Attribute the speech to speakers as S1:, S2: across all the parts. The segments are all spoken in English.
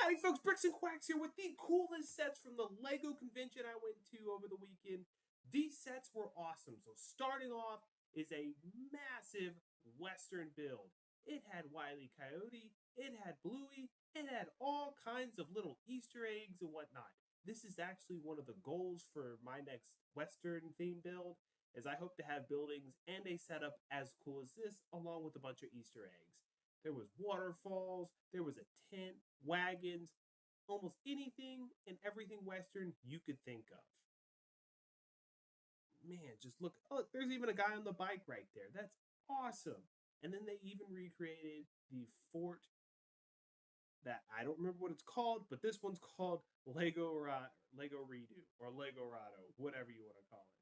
S1: Howdy folks, Bricks and Quacks here with the coolest sets from the LEGO convention I went to over the weekend. These sets were awesome. So starting off is a massive Western build. It had Wile E. Coyote, it had Bluey, it had all kinds of little Easter eggs and whatnot. This is actually one of the goals for my next Western theme build, as I hope to have buildings and a setup as cool as this, along with a bunch of Easter eggs. There was waterfalls, there was a tent, wagons, almost anything and everything Western you could think of. Man, just look. Oh, there's even a guy on the bike right there. That's awesome. And then they even recreated the fort that I don't remember what it's called, but this one's called Lego Redo or Lego Rado, whatever you want to call it.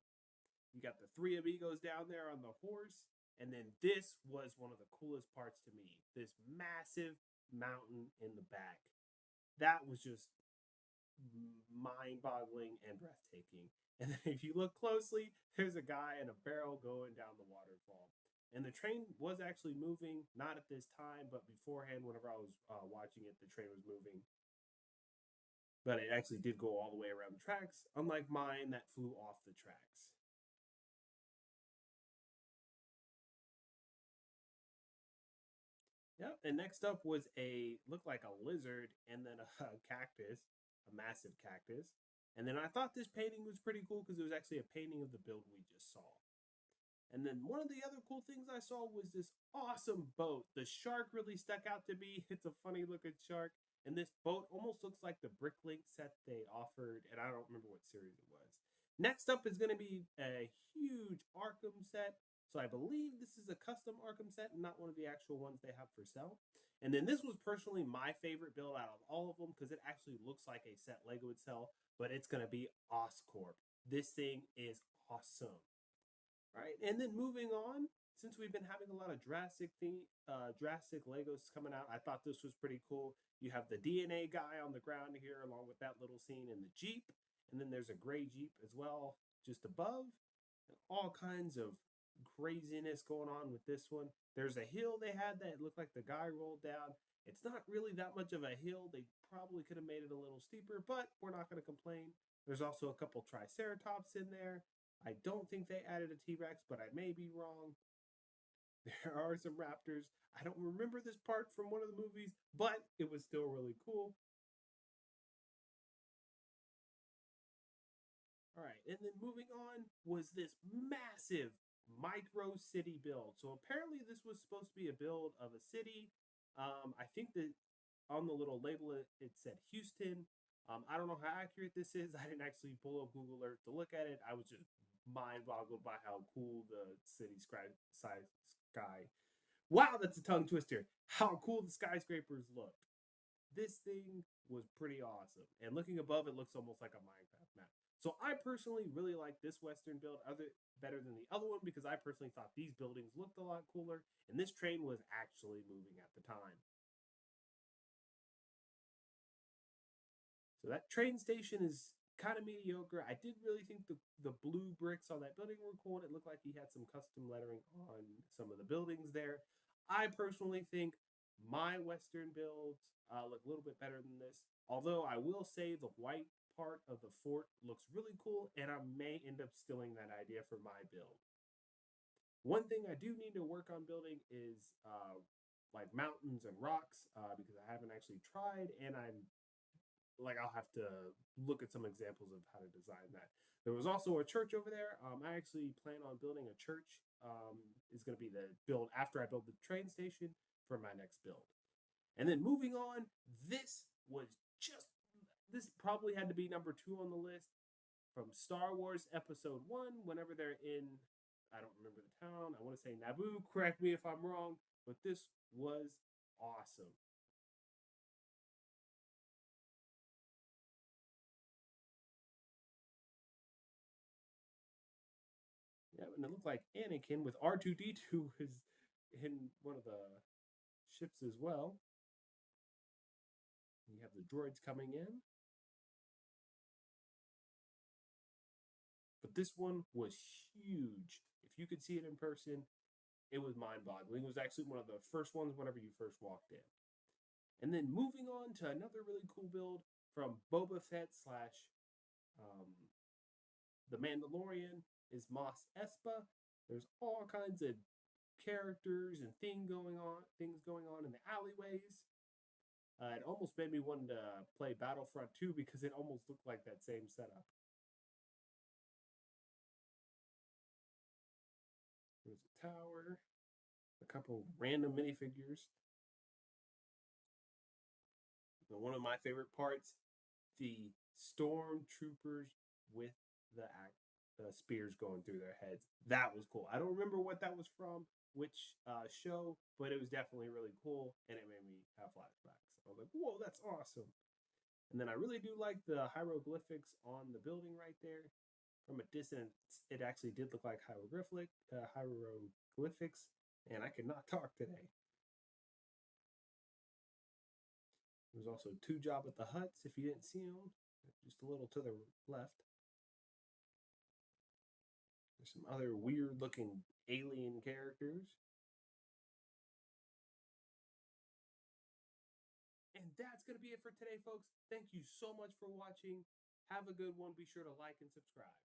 S1: You got the three amigos down there on the horse. And then this was one of the coolest parts to me. This massive mountain in the back. That was just mind-boggling and breathtaking. And then if you look closely, there's a guy in a barrel going down the waterfall. And the train was actually moving, not at this time, but beforehand, whenever I was watching it, the train was moving. But it actually did go all the way around the tracks, unlike mine that flew off the tracks. Yep. And next up was looked like a lizard and then a cactus, a massive cactus. And then I thought this painting was pretty cool because it was actually a painting of the build we just saw. And then one of the other cool things I saw was this awesome boat. The shark really stuck out to me. It's a funny looking shark. And this boat almost looks like the Bricklink set they offered, and I don't remember what series it was. Next up is going to be a huge Arkham set. So I believe this is a custom Arkham set, not one of the actual ones they have for sale. And then this was personally my favorite build out of all of them because it actually looks like a set Lego would sell, but it's going to be Oscorp. This thing is awesome. All right, and then moving on, since we've been having a lot of drastic Legos coming out, I thought this was pretty cool. You have the DNA guy on the ground here, along with that little scene in the Jeep, and then there's a gray Jeep as well, just above, and all kinds of craziness going on with this one. There's a hill they had that looked like the guy rolled down. It's not really that much of a hill. They probably could have made it a little steeper, but we're not going to complain. There's also a couple Triceratops in there. I don't think they added a T-Rex, but I may be wrong. There are some raptors. I don't remember this part from one of the movies, but it was still really cool. All right, and then moving on was this massive micro city build. So apparently this was supposed to be a build of a city. I think that on the little label it said Houston. I don't know how accurate this is. I didn't actually pull up Google Earth to look at it. I was just mind boggled by how cool the city sky. Wow, that's a tongue twister. How cool the skyscrapers looked. This thing was pretty awesome. And looking above, it looks almost like a Minecraft map. So I personally really like this Western build better than the other one because I personally thought these buildings looked a lot cooler, and this train was actually moving at the time. So that train station is kind of mediocre. I did really think the blue bricks on that building were cool, and it looked like he had some custom lettering on some of the buildings there. I personally think my Western builds look a little bit better than this. Although I will say the white part of the fort looks really cool, and I may end up stealing that idea for my build. One thing I do need to work on building is like mountains and rocks because I haven't actually tried, and I'll have to look at some examples of how to design that. There was also a church over there. I actually plan on building a church. Is going to be the build after I build the train station for my next build. And then moving on, this was just this probably had to be number 2 on the list from Star Wars Episode 1. Whenever they're in, I don't remember the town. I want to say Naboo. Correct me if I'm wrong, but this was awesome. Yeah, and it looked like Anakin with R2D2 was in one of the ships as well. You have the droids coming in. But this one was huge. If you could see it in person, it was mind boggling. It was actually one of the first ones whenever you first walked in. And then moving on to another really cool build from Boba Fett slash um, The Mandalorian is Mos Espa. There's all kinds of characters and things going on in the alleyways. It almost made me want to play Battlefront 2 because it almost looked like that same setup. There's a tower, a couple random minifigures. And one of my favorite parts, the stormtroopers with the spears going through their heads. That was cool. I don't remember what that was from, which show, but it was definitely really cool, and it made me have flashbacks. I was like, "Whoa, that's awesome!" And then I really do like the hieroglyphics on the building right there. From a distance, it actually did look like hieroglyphics, and I could not talk today. There's also two Jabba the Hutts, if you didn't see them, just a little to the left. There's some other weird looking alien characters. And that's going to be it for today, folks. Thank you so much for watching. Have a good one. Be sure to like and subscribe.